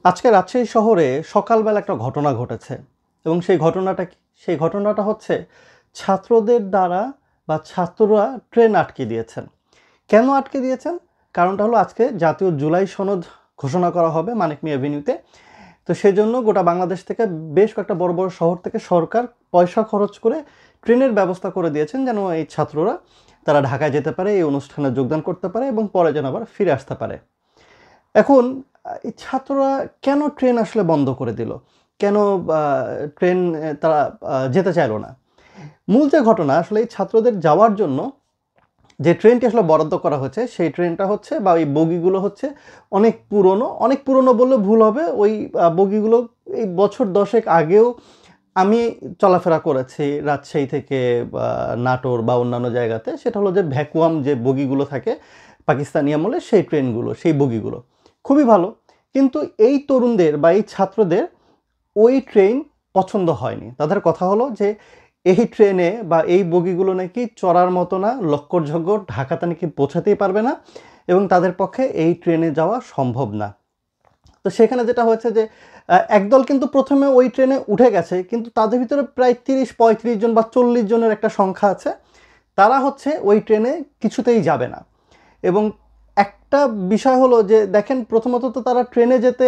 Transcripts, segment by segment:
আজকে রাজশাহী শহরে সকালবেলা একটা ঘটনা ঘটেছে এবং সেই ঘটনাটা হচ্ছে ছাত্রদের দ্বারা বা ছাত্ররা ট্রেন আটকে দিয়েছেন। কেন আটকে দিয়েছেন? কারণটা হলো আজকে জাতীয় জুলাই সনদ ঘোষণা করা হবে মানিক মিয়া এভিনিউতে। তো সেজন্য গোটা বাংলাদেশ থেকে বেশ কয়েকটা বড় বড় শহর থেকে সরকার পয়সা খরচ করে ট্রেনের ব্যবস্থা করে দিয়েছেন, যেন এই ছাত্ররা তারা ঢাকায় যেতে পারে, এই অনুষ্ঠানে যোগদান করতে পারে এবং পরে যেন আবার ফিরে আসতে পারে। এখন এই ছাত্ররা কেন ট্রেন আসলে বন্ধ করে দিল? কেন আ ট্রেন তারা যেতে চাইল না? মূল যে ঘটনা, আসলে এই ছাত্রদের যাওয়ার জন্য যে ট্রেনটি আসলে বরাদ্দ করা হয়েছে, সেই ট্রেনটা হচ্ছে বা ওই বগিগুলো হচ্ছে অনেক পুরনো। অনেক পুরনো বললে ভুল হবে। ওই বগিগুলো এই বছর ১০ আগেও আমি চলাফেরা করেছি রাজশাহী থেকে নাটোর বা অন্যান্য জায়গাতে। সেটা হলো যে ভ্যাকুয়াম যে বগিগুলো থাকে পাকিস্তানি আমলে, সেই ট্রেনগুলো, সেই বগিগুলো। খুবই ভালো। কিন্তু এই তরুণদের বা এই ছাত্রদের ওই ট্রেন পছন্দ হয়নি। তাদের কথা হলো যে এই ট্রেনে বা এই বগিগুলো নাকি চড়ার মতো না, লক্করঝক্কর, ঢাকাতে নাকি পৌঁছাতেই পারবে না এবং তাদের পক্ষে এই ট্রেনে যাওয়া সম্ভব না। তো সেখানে যেটা হয়েছে যে একদল কিন্তু প্রথমে ওই ট্রেনে উঠে গেছে, কিন্তু তাদের ভিতরে প্রায় ৩০-৩৫ জন বা ৪০ জনের একটা সংখ্যা আছে, তারা হচ্ছে ওই ট্রেনে কিছুতেই যাবে না। এবং একটা বিষয় হলো যে দেখেন, প্রথমত তো তারা ট্রেনে যেতে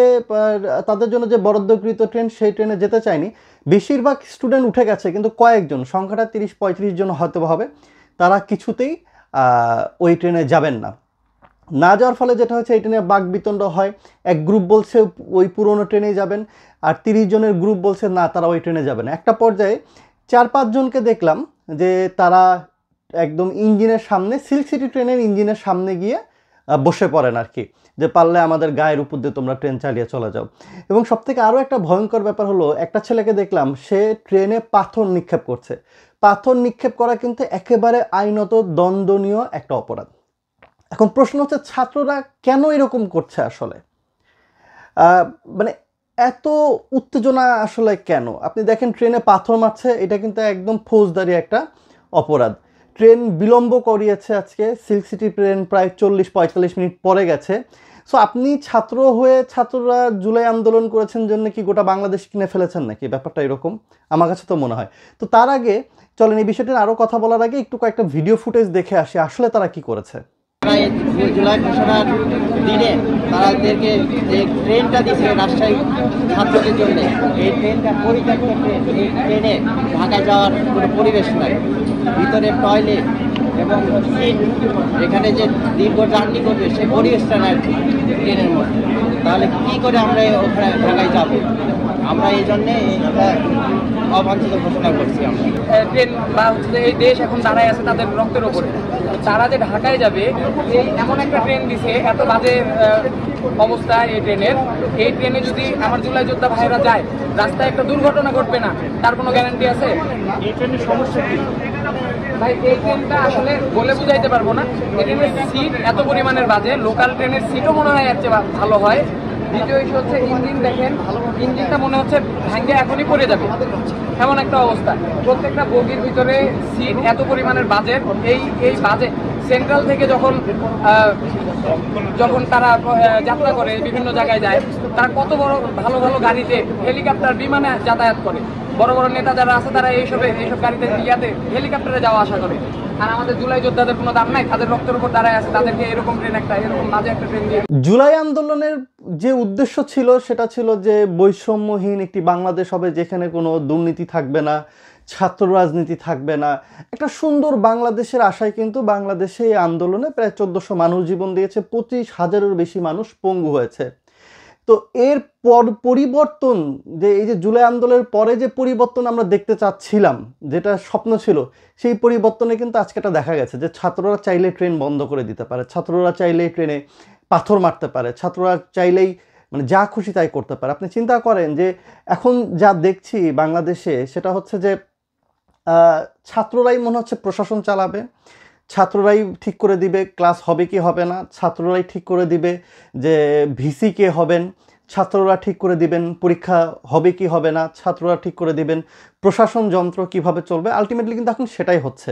তাদের জন্য যে বরাদ্দকৃত ট্রেন, সেই ট্রেনে যেতে চায়নি। বেশিরভাগ স্টুডেন্ট উঠে গেছে, কিন্তু কয়েকজন, সংখ্যাটা ৩০-৩৫ জন হয়তো হবে, তারা কিছুতেই ওই ট্রেনে যাবেন না। না যাওয়ার ফলে যেটা হচ্ছে, এই ট্রেনে বাকবিতণ্ড হয়। এক গ্রুপ বলছে ওই পুরোনো ট্রেনেই যাবেন, আর ৩০ জনের গ্রুপ বলছে না, তারা ওই ট্রেনে যাবে না। একটা পর্যায়ে ৪-৫ জনকে দেখলাম যে তারা একদম ইঞ্জিনের সামনে, সিল্ক সিটি ট্রেনের ইঞ্জিনের সামনে গিয়ে বসে পড়েন আর কি, যে পারলে আমাদের গায়ের উপর দিয়ে তোমরা ট্রেন চালিয়ে চলে যাও। এবং সবথেকে আরও একটা ভয়ঙ্কর ব্যাপার হলো, একটা ছেলেকে দেখলাম সে ট্রেনে পাথর নিক্ষেপ করছে। পাথর নিক্ষেপ করা কিন্তু একেবারে আইনত দণ্ডনীয় একটা অপরাধ। এখন প্রশ্ন হচ্ছে, ছাত্ররা কেন এরকম করছে আসলে? আহ, মানে এত উত্তেজনা আসলে কেন? আপনি দেখেন ট্রেনে পাথর মারছে, এটা কিন্তু একদম ফৌজদারি একটা অপরাধ। ট্রেন বিলম্ব করিয়েছে আজকে, সিল্ক সিটি ট্রেন প্রায় 40-45 মিনিট পরে গেছে। সো আপনি ছাত্র হয়ে ছাত্ররা জুলাই আন্দোলন করেছেন জন্য কি গোটা বাংলাদেশ কিনে ফেলেছেন নাকি? ব্যাপারটা এরকম আমার কাছে তো মনে হয়। তো তার আগে চলেন এই বিষয়টির আরও কথা বলার আগে একটু কয়েকটা ভিডিও ফুটেজ দেখে আসি আসলে তারা কি করেছে। জুলাই ঘোষণার দিনে তাদেরকে যে ট্রেনটা দিয়েছে রাজশাহী ছাত্রদের জন্য, এই ট্রেনটা পরিত্যক্ত ট্রেন। এই ট্রেনে ঢাকায় যাওয়ার কোনো পরিবেশ নাই, ভিতরে টয়লেট এবং সিট, এখানে যে দীর্ঘ জার্নি করবে সেই পরিবেশটা নাই ট্রেনের মধ্যে। তাহলে কী করে আমরা ওখানে ঢাকায় যাব? আমরা এই জন্যে অবাঞ্ছিত ঘোষণা করছি। আমরা ট্রেন বা হচ্ছে এই দেশ এখন দাঁড়ায় আছে তাদের রক্তের ওপরে। তারা যে ঢাকায় যাবে, এই এমন একটা ট্রেন দিছে, এত বাজে অবস্থা এই ট্রেনের। এই ট্রেনে যদি আমার জুলাই যোদ্ধা ভাইরা যায়, রাস্তায় একটা দুর্ঘটনা ঘটবে না, তার কোনো গ্যারান্টি আছে? এই ট্রেনের সমস্যা কি ভাই? এই ট্রেনটা আসলে বলে বুঝাইতে পারবো না। এই ট্রেনের সিট এত পরিমাণের বাজে, লোকাল ট্রেনের সিটও মনে হয় এর চেয়ে ভালো হয়। দ্বিতীয় ইস্যু হচ্ছে ইঞ্জিন, দেখেন ইঞ্জিনটা মনে হচ্ছে ভাঙ্গে এখনই পড়ে যাবে, এমন একটা অবস্থা। প্রত্যেকটা বগির ভিতরে সিট এত পরিমাণের বাজেট, এই বাজেট সেন্ট্রাল থেকে যখন তারা যাত্রা করে বিভিন্ন জায়গায় যায়, তারা কত বড় ভালো ভালো গাড়িতে, হেলিকপ্টার, বিমানে যাতায়াত করে। বড় বড় নেতা যারা আছে তারা এইসব গাড়িতে হেলিকপ্টারে যাওয়া আসা করে। আর আমাদের জুলাই যোদ্ধাদের কোনো দাম নাই, তাদের রক্তের উপর দাঁড়ায় আছে, তাদেরকে এরকম বাজে একটা ট্রেন দিয়ে। জুলাই আন্দোলনের যে উদ্দেশ্য ছিল, সেটা ছিল যে বৈষম্যহীন একটি বাংলাদেশ হবে, যেখানে কোনো দুর্নীতি থাকবে না, ছাত্র রাজনীতি থাকবে না, একটা সুন্দর বাংলাদেশের আশায় কিন্তু বাংলাদেশে এই আন্দোলনে প্রায় ১৪০০ মানুষ জীবন দিয়েছে, ২৫,০০০-এরও বেশি মানুষ পঙ্গু হয়েছে। তো এর পরিবর্তন, যে এই যে জুলাই আন্দোলনের পরে যে পরিবর্তন আমরা দেখতে চাচ্ছিলাম, যেটা স্বপ্ন ছিল, সেই পরিবর্তনে কিন্তু আজকে এটা দেখা গেছে যে ছাত্ররা চাইলে ট্রেন বন্ধ করে দিতে পারে, ছাত্ররা চাইলে ট্রেনে পাথর মারতে পারে, ছাত্ররা চাইলেই মানে যা খুশি তাই করতে পারে। আপনি চিন্তা করেন যে এখন যা দেখছি বাংলাদেশে, সেটা হচ্ছে যে ছাত্ররাই মনে হচ্ছে প্রশাসন চালাবে, ছাত্ররাই ঠিক করে দিবে ক্লাস হবে কি হবে না, ছাত্ররাই ঠিক করে দিবে যে ভিসি কে হবেন, ছাত্ররা ঠিক করে দিবেন পরীক্ষা হবে কি হবে না, ছাত্ররা ঠিক করে দিবেন প্রশাসন যন্ত্র কিভাবে চলবে। আলটিমেটলি কিন্তু এখন সেটাই হচ্ছে।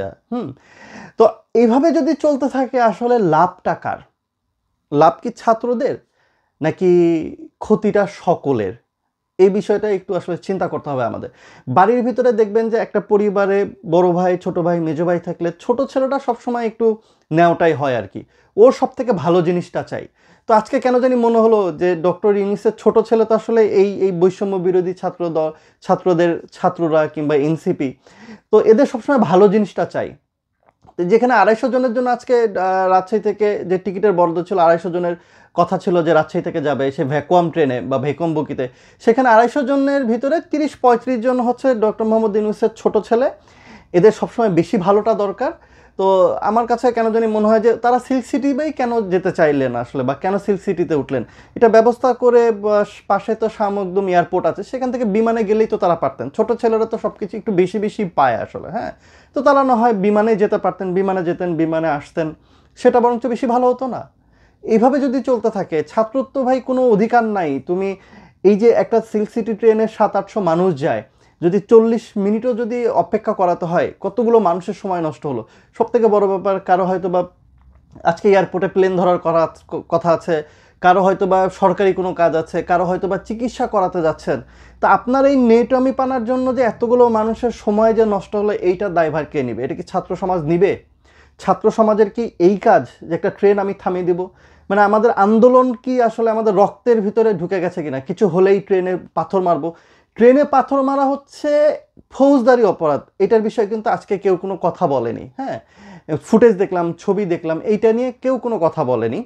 তো এইভাবে যদি চলতে থাকে, আসলে লাভটা কার? লাভ কি ছাত্রদের, নাকি ক্ষতিটা সকলের? এই বিষয়টা একটু আসলে চিন্তা করতে হবে আমাদের। বাড়ির ভিতরে দেখবেন যে একটা পরিবারে বড় ভাই, ছোট ভাই, মেজো ভাই থাকলে ছোট ছেলেটা সবসময় একটু ন্যাওটাই হয় আর কি। ওর সবথেকে ভালো জিনিসটা চাই। তো আজকে কেন জানি মনে হলো যে ডক্টর ইউনূসের ছোট ছেলে তো আসলে এই বৈষম্য বিরোধী ছাত্ররা কিংবা এনসিপি, তো এদের সবসময় ভালো জিনিসটা চাই। যেখানে 250 জনের জন্য আজকে রাজশাহী থেকে যে টিকিটের বরাদ্দ ছিল, 250 জনের কথা ছিল যে রাজশাহী থেকে যাবে সে ভ্যাকুয়াম ট্রেনে বা ভ্যাকুয়াম বগিতে, সেখানে 250 জনের ভিতরে 30-35 জন হচ্ছে ডক্টর মোহাম্মদ ইউনূসের ছোট ছেলে। এদের সবসময় বেশি ভালোটা দরকার। তো আমার কাছে কেন জানি মনে হয় যে তারা সিল্ক সিটিতেই কেন যেতে চাইলেন আসলে, বা কেন সিল্ক সিটিতে উঠলেন? এটা ব্যবস্থা করে পাশে তো শামুকদম এয়ারপোর্ট আছে, সেখান থেকে বিমানে গেলেই তো তারা পারতেন। ছোট ছেলেরা তো সব কিছু একটু বেশি বেশি পায় আসলে, হ্যাঁ। তো তারা না হয় বিমানে যেতে পারতেন, বিমানে যেতেন, বিমানে আসতেন, সেটা বরঞ্চ বেশি ভালো হতো না? এইভাবে যদি চলতে থাকে, ছাত্রত্ব ভাই কোনো অধিকার নাই। তুমি এই যে একটা সিল্ক সিটি ট্রেনে 700-800 মানুষ যায়, যদি 40 মিনিটও যদি অপেক্ষা করাতে হয়, কতগুলো মানুষের সময় নষ্ট হলো। সব থেকে বড় ব্যাপার, কারো হয়তো বা আজকে এয়ারপোর্টে প্লেন ধরার কথা আছে, কারো হয়তো বা সরকারি কোনো কাজ আছে, কারো হয়তো বা চিকিৎসা করাতে যাচ্ছেন। তা আপনার এই নেটমি পানার জন্য যে এতগুলো মানুষের সময় যে নষ্ট হলো, এইটার দায়ভার কে নিবে? এটা কি ছাত্র সমাজ নিবে? ছাত্র সমাজের কি এই কাজ যে একটা ট্রেন আমি থামিয়ে দিব? মানে আমাদের আন্দোলন কি আসলে আমাদের রক্তের ভিতরে ঢুকে গেছে কিনা? কিছু হলেই ট্রেনে পাথর মারবো। ট্রেনে পাথর মারা হচ্ছে ফৌজদারি অপরাধ, এটার বিষয়ে কিন্তু আজকে কেউ কোনো কথা বলেনি, হ্যাঁ। ফুটেজ দেখলাম, ছবি দেখলাম, এইটা নিয়ে কেউ কোনো কথা বলেনি।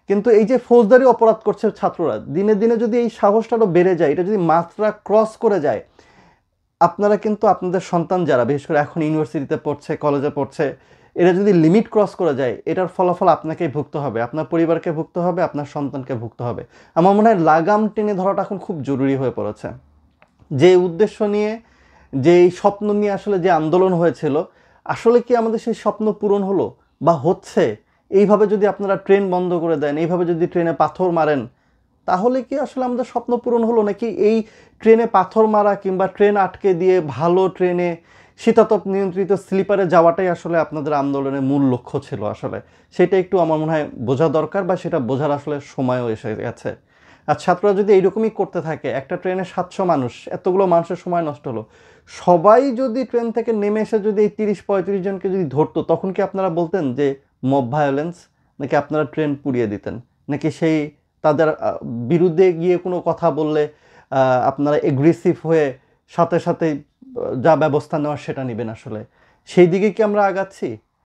কিন্তু এই যে ফৌজদারি অপরাধ করছে ছাত্ররা, দিনে দিনে যদি এই সাহসটাও বেড়ে যায়, এটা যদি মাত্রা ক্রস করে যায়, আপনারা কিন্তু আপনাদের সন্তান যারা বিশেষ করে এখন ইউনিভার্সিটিতে পড়ছে, কলেজে পড়ছে, এরা যদি লিমিট ক্রস করে যায়, এটার ফলাফল আপনাকেই ভুগতে হবে, আপনার পরিবারকে ভুগতে হবে, আপনার সন্তানকে ভুগতে হবে। আমার মনে হয় লাগাম টেনে ধরাটা এখন খুব জরুরি হয়ে পড়েছে। যে উদ্দেশ্য নিয়ে, যেই স্বপ্ন নিয়ে আসলে যে আন্দোলন হয়েছিল, আসলে কি আমাদের সেই স্বপ্ন পূরণ হলো বা হচ্ছে? এইভাবে যদি আপনারা ট্রেন বন্ধ করে দেন, এইভাবে যদি ট্রেনে পাথর মারেন, তাহলে কি আসলে আমাদের স্বপ্ন পূরণ হলো? নাকি এই ট্রেনে পাথর মারা কিংবা ট্রেন আটকে দিয়ে ভালো ট্রেনে শীতাতপ নিয়ন্ত্রিত স্লিপারে যাওয়াটাই আসলে আপনাদের আন্দোলনের মূল লক্ষ্য ছিল আসলে? সেটা একটু আমার মনে হয় বোঝা দরকার, বা সেটা বোঝার আসলে সময়ও এসে গেছে। আর ছাত্ররা যদি এইরকমই করতে থাকে, একটা ট্রেনে 700 মানুষ, এতগুলো মানুষের সময় নষ্ট হলো, সবাই যদি ট্রেন থেকে নেমে এসে যদি এই 30-35 জনকে যদি ধরতো, তখন কি আপনারা বলতেন যে মব ভায়োলেন্স? নাকি আপনারা ট্রেন পুড়িয়ে দিতেন? নাকি সেই তাদের বিরুদ্ধে গিয়ে কোনো কথা বললে আপনারা এগ্রেসিভ হয়ে সাথে সাথে যা ব্যবস্থা নেওয়ার সেটা নেবেন আসলে? সেই দিকে কি আমরা আগাচ্ছি?